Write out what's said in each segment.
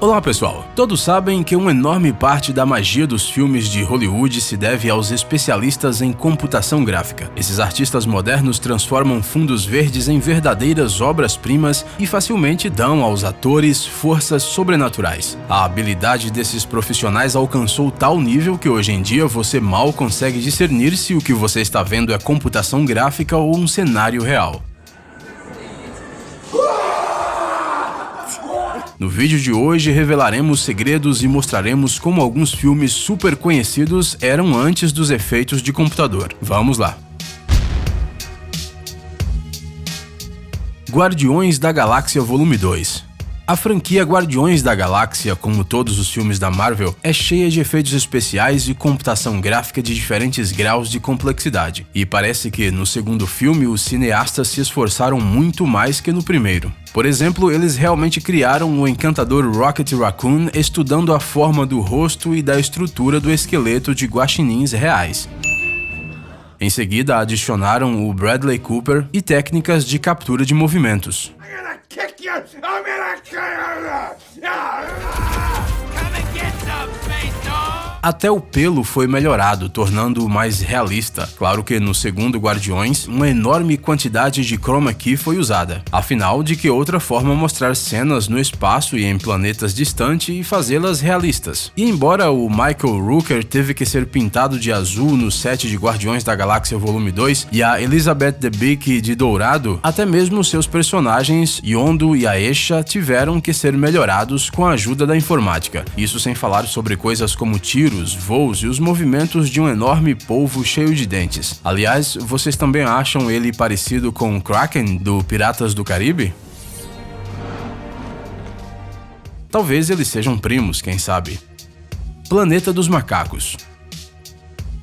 Olá pessoal, todos sabem que uma enorme parte da magia dos filmes de Hollywood se deve aos especialistas em computação gráfica. Esses artistas modernos transformam fundos verdes em verdadeiras obras-primas e facilmente dão aos atores forças sobrenaturais. A habilidade desses profissionais alcançou tal nível que hoje em dia você mal consegue discernir se o que você está vendo é computação gráfica ou um cenário real. No vídeo de hoje revelaremos segredos e mostraremos como alguns filmes super conhecidos eram antes dos efeitos de computador. Vamos lá! Guardiões da Galáxia Volume 2. A franquia Guardiões da Galáxia, como todos os filmes da Marvel, é cheia de efeitos especiais e computação gráfica de diferentes graus de complexidade. E parece que no segundo filme os cineastas se esforçaram muito mais que no primeiro. Por exemplo, eles realmente criaram o encantador Rocket Raccoon estudando a forma do rosto e da estrutura do esqueleto de guaxinins reais. Em seguida, adicionaram o Bradley Cooper e técnicas de captura de movimentos. Até o pelo foi melhorado, tornando-o mais realista. Claro que no segundo Guardiões, uma enorme quantidade de chroma key foi usada. Afinal, de que outra forma mostrar cenas no espaço e em planetas distantes e fazê-las realistas? E embora o Michael Rooker teve que ser pintado de azul no set de Guardiões da Galáxia Volume 2 e a Elizabeth Debicki de dourado, até mesmo seus personagens Yondu e Aisha tiveram que ser melhorados com a ajuda da informática. Isso sem falar sobre coisas como tiros, voos e os movimentos de um enorme polvo cheio de dentes. Aliás, vocês também acham ele parecido com o Kraken do Piratas do Caribe? Talvez eles sejam primos, quem sabe. Planeta dos Macacos.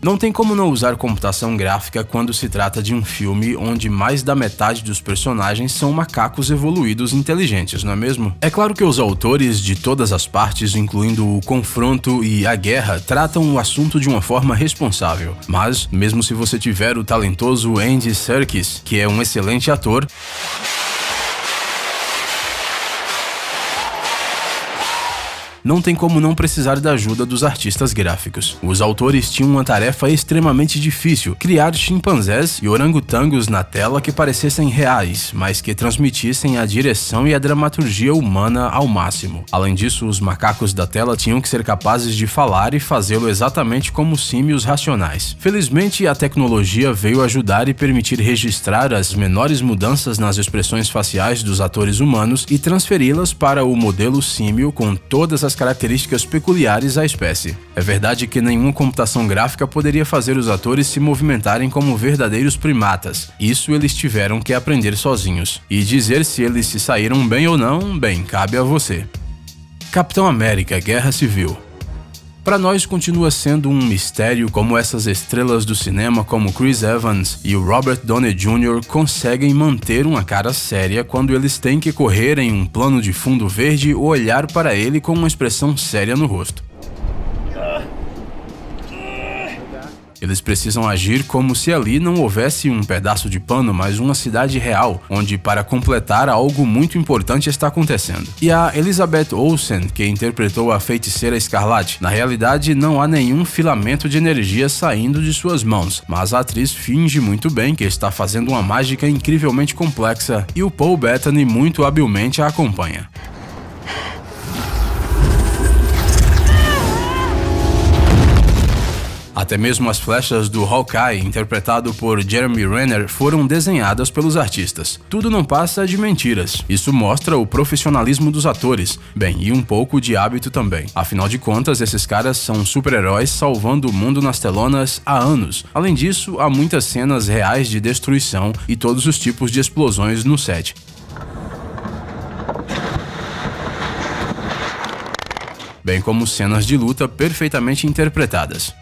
Não tem como não usar computação gráfica quando se trata de um filme onde mais da metade dos personagens são macacos evoluídos inteligentes, não é mesmo? É claro que os autores de todas as partes, incluindo o confronto e a guerra, tratam o assunto de uma forma responsável. Mas, mesmo se você tiver o talentoso Andy Serkis, que é um excelente ator, não tem como não precisar da ajuda dos artistas gráficos. Os autores tinham uma tarefa extremamente difícil: criar chimpanzés e orangotangos na tela que parecessem reais, mas que transmitissem a direção e a dramaturgia humana ao máximo. Além disso, os macacos da tela tinham que ser capazes de falar e fazê-lo exatamente como símios racionais. Felizmente, a tecnologia veio ajudar e permitir registrar as menores mudanças nas expressões faciais dos atores humanos e transferi-las para o modelo símio com todas as características peculiares à espécie. É verdade que nenhuma computação gráfica poderia fazer os atores se movimentarem como verdadeiros primatas. Isso eles tiveram que aprender sozinhos. E dizer se eles se saíram bem ou não, bem, cabe a você. Capitão América, Guerra Civil. Para nós continua sendo um mistério como essas estrelas do cinema como Chris Evans e o Robert Downey Jr. conseguem manter uma cara séria quando eles têm que correr em um plano de fundo verde ou olhar para ele com uma expressão séria no rosto. Eles precisam agir como se ali não houvesse um pedaço de pano, mas uma cidade real, onde para completar algo muito importante está acontecendo. E a Elizabeth Olsen, que interpretou a Feiticeira Escarlate, na realidade não há nenhum filamento de energia saindo de suas mãos, mas a atriz finge muito bem que está fazendo uma mágica incrivelmente complexa e o Paul Bettany muito habilmente a acompanha. Até mesmo as flechas do Hawkeye, interpretado por Jeremy Renner, foram desenhadas pelos artistas. Tudo não passa de mentiras. Isso mostra o profissionalismo dos atores. Bem, e um pouco de hábito também. Afinal de contas, esses caras são super-heróis salvando o mundo nas telonas há anos. Além disso, há muitas cenas reais de destruição e todos os tipos de explosões no set. Bem como cenas de luta perfeitamente interpretadas.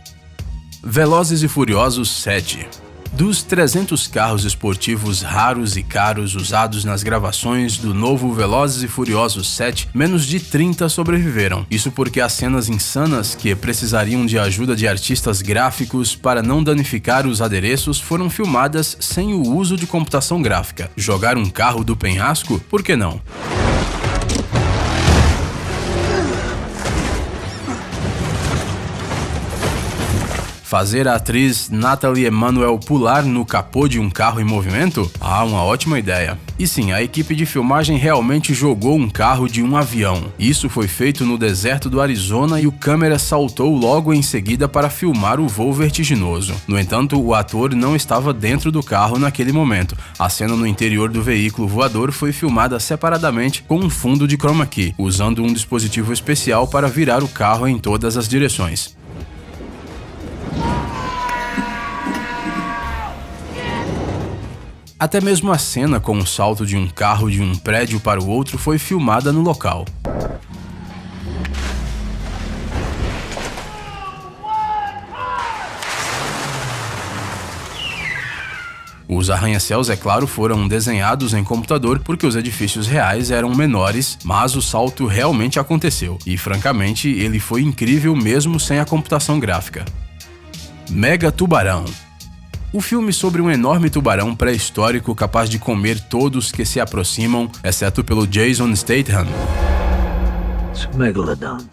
Velozes e Furiosos 7. Dos 300 carros esportivos raros e caros usados nas gravações do novo Velozes e Furiosos 7, menos de 30 sobreviveram. Isso porque as cenas insanas que precisariam de ajuda de artistas gráficos para não danificar os adereços foram filmadas sem o uso de computação gráfica. Jogar um carro do penhasco? Por que não? Fazer a atriz Nathalie Emmanuel pular no capô de um carro em movimento? Ah, uma ótima ideia. E sim, a equipe de filmagem realmente jogou um carro de um avião. Isso foi feito no deserto do Arizona e o câmera saltou logo em seguida para filmar o voo vertiginoso. No entanto, o ator não estava dentro do carro naquele momento. A cena no interior do veículo voador foi filmada separadamente com um fundo de chroma key, usando um dispositivo especial para virar o carro em todas as direções. Até mesmo a cena com o salto de um carro de um prédio para o outro foi filmada no local. Os arranha-céus, é claro, foram desenhados em computador porque os edifícios reais eram menores, mas o salto realmente aconteceu, e francamente ele foi incrível mesmo sem a computação gráfica. Mega Tubarão. O filme sobre um enorme tubarão pré-histórico capaz de comer todos que se aproximam, exceto pelo Jason Statham.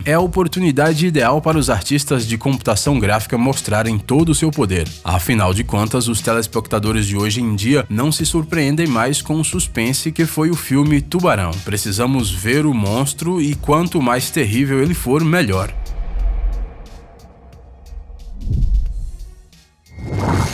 É a oportunidade ideal para os artistas de computação gráfica mostrarem todo o seu poder. Afinal de contas, os telespectadores de hoje em dia não se surpreendem mais com o suspense que foi o filme Tubarão. Precisamos ver o monstro e quanto mais terrível ele for, melhor.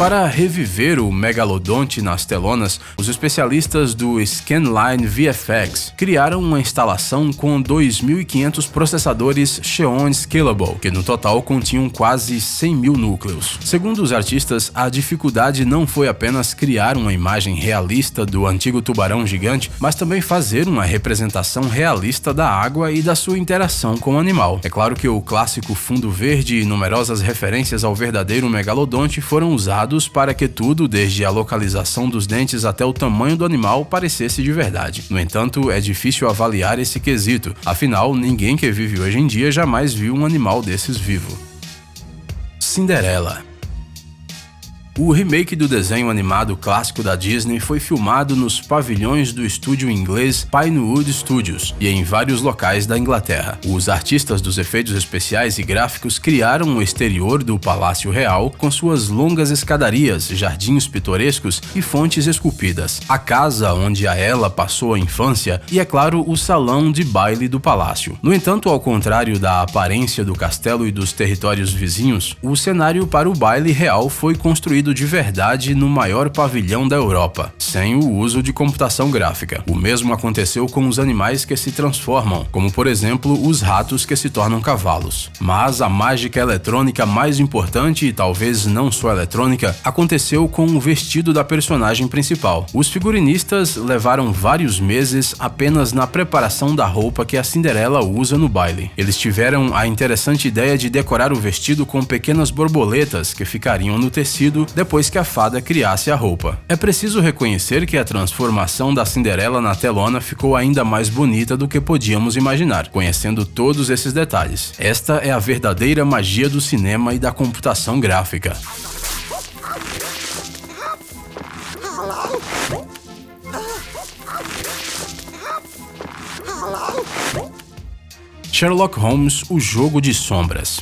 Para reviver o megalodonte nas telonas, os especialistas do Scanline VFX criaram uma instalação com 2.500 processadores Xeon Scalable, que no total continham quase 100.000 núcleos. Segundo os artistas, a dificuldade não foi apenas criar uma imagem realista do antigo tubarão gigante, mas também fazer uma representação realista da água e da sua interação com o animal. É claro que o clássico fundo verde e numerosas referências ao verdadeiro megalodonte foram usados para que tudo, desde a localização dos dentes até o tamanho do animal, parecesse de verdade. No entanto, é difícil avaliar esse quesito, afinal, ninguém que vive hoje em dia jamais viu um animal desses vivo. Cinderela. O remake do desenho animado clássico da Disney foi filmado nos pavilhões do estúdio inglês Pinewood Studios e em vários locais da Inglaterra. Os artistas dos efeitos especiais e gráficos criaram o exterior do Palácio Real com suas longas escadarias, jardins pitorescos e fontes esculpidas, a casa onde a Ela passou a infância e, é claro, o salão de baile do palácio. No entanto, ao contrário da aparência do castelo e dos territórios vizinhos, o cenário para o baile real foi construído de verdade no maior pavilhão da Europa, sem o uso de computação gráfica. O mesmo aconteceu com os animais que se transformam, como por exemplo os ratos que se tornam cavalos. Mas a mágica eletrônica mais importante, e talvez não só eletrônica, aconteceu com o vestido da personagem principal. Os figurinistas levaram vários meses apenas na preparação da roupa que a Cinderela usa no baile. Eles tiveram a interessante ideia de decorar o vestido com pequenas borboletas que ficariam no tecido depois que a fada criasse a roupa. É preciso reconhecer que a transformação da Cinderela na telona ficou ainda mais bonita do que podíamos imaginar, conhecendo todos esses detalhes. Esta é a verdadeira magia do cinema e da computação gráfica. Sherlock Holmes, o jogo de sombras.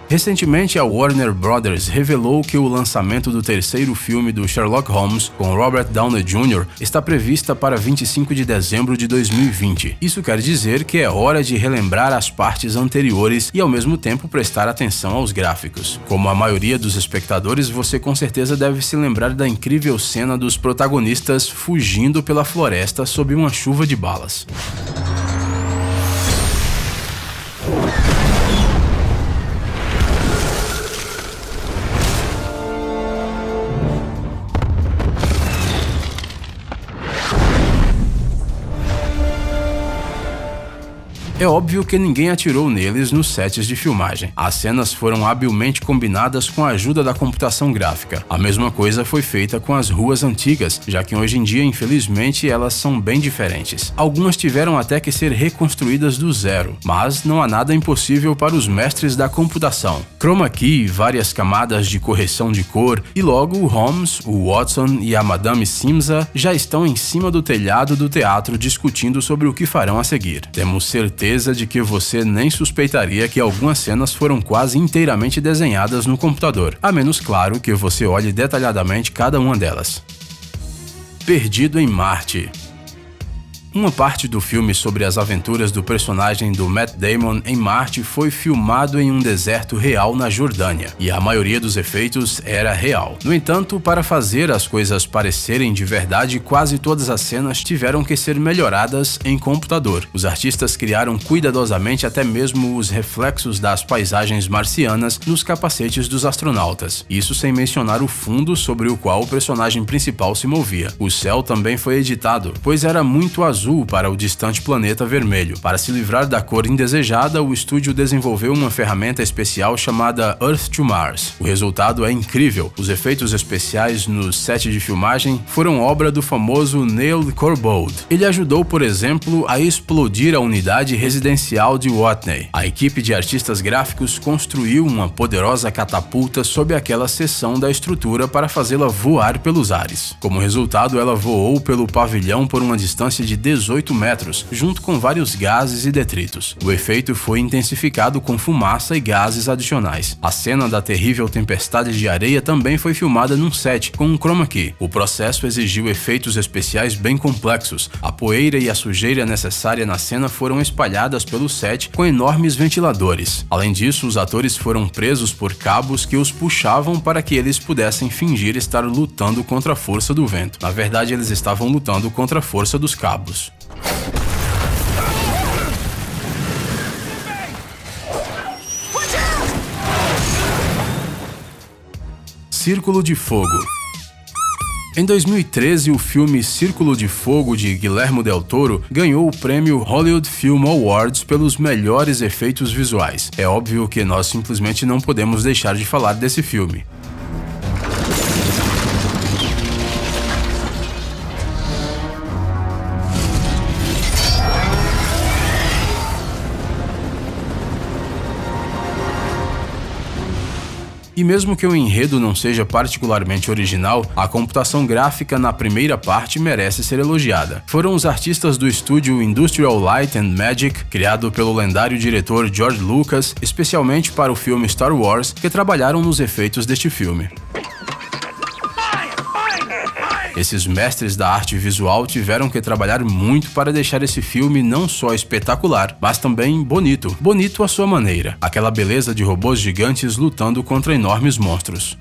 Recentemente, a Warner Bros. Revelou que o lançamento do terceiro filme do Sherlock Holmes, com Robert Downey Jr., está prevista para 25 de dezembro de 2020. Isso quer dizer que é hora de relembrar as partes anteriores e, ao mesmo tempo, prestar atenção aos gráficos. Como a maioria dos espectadores, você com certeza deve se lembrar da incrível cena dos protagonistas fugindo pela floresta sob uma chuva de balas. É óbvio que ninguém atirou neles nos sets de filmagem. As cenas foram habilmente combinadas com a ajuda da computação gráfica. A mesma coisa foi feita com as ruas antigas, já que hoje em dia, infelizmente, elas são bem diferentes. Algumas tiveram até que ser reconstruídas do zero, mas não há nada impossível para os mestres da computação. Chroma key, várias camadas de correção de cor, e logo o Holmes, o Watson e a Madame Simsa já estão em cima do telhado do teatro discutindo sobre o que farão a seguir. Temos certeza certeza de que você nem suspeitaria que algumas cenas foram quase inteiramente desenhadas no computador, a menos, claro, que você olhe detalhadamente cada uma delas. Perdido em Marte. Uma parte do filme sobre as aventuras do personagem do Matt Damon em Marte foi filmado em um deserto real na Jordânia, e a maioria dos efeitos era real. No entanto, para fazer as coisas parecerem de verdade, quase todas as cenas tiveram que ser melhoradas em computador. Os artistas criaram cuidadosamente até mesmo os reflexos das paisagens marcianas nos capacetes dos astronautas, isso sem mencionar o fundo sobre o qual o personagem principal se movia. O céu também foi editado, pois era muito azul para o distante planeta vermelho. Para se livrar da cor indesejada, o estúdio desenvolveu uma ferramenta especial chamada Earth to Mars. O resultado é incrível. Os efeitos especiais no set de filmagem foram obra do famoso Neil Corbould. Ele ajudou, por exemplo, a explodir a unidade residencial de Watney. A equipe de artistas gráficos construiu uma poderosa catapulta sob aquela seção da estrutura para fazê-la voar pelos ares. Como resultado, ela voou pelo pavilhão por uma distância de 18 metros, junto com vários gases e detritos. O efeito foi intensificado com fumaça e gases adicionais. A cena da terrível tempestade de areia também foi filmada num set, com um chroma key. O processo exigiu efeitos especiais bem complexos. A poeira e a sujeira necessária na cena foram espalhadas pelo set com enormes ventiladores. Além disso, os atores foram presos por cabos que os puxavam para que eles pudessem fingir estar lutando contra a força do vento. Na verdade, eles estavam lutando contra a força dos cabos. Círculo de Fogo. Em 2013, o filme Círculo de Fogo, de Guillermo del Toro, ganhou o prêmio Hollywood Film Awards pelos melhores efeitos visuais. É óbvio que nós simplesmente não podemos deixar de falar desse filme. E mesmo que o enredo não seja particularmente original, a computação gráfica na primeira parte merece ser elogiada. Foram os artistas do estúdio Industrial Light and Magic, criado pelo lendário diretor George Lucas, especialmente para o filme Star Wars, que trabalharam nos efeitos deste filme. Esses mestres da arte visual tiveram que trabalhar muito para deixar esse filme não só espetacular, mas também bonito. Bonito à sua maneira. Aquela beleza de robôs gigantes lutando contra enormes monstros.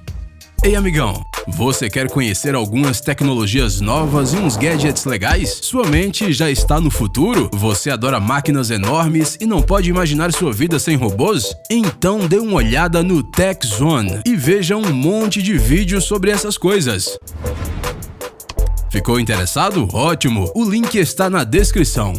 Ei, amigão! Você quer conhecer algumas tecnologias novas e uns gadgets legais? Sua mente já está no futuro? Você adora máquinas enormes e não pode imaginar sua vida sem robôs? Então dê uma olhada no Tech Zone e veja um monte de vídeos sobre essas coisas. Ficou interessado? Ótimo! O link está na descrição.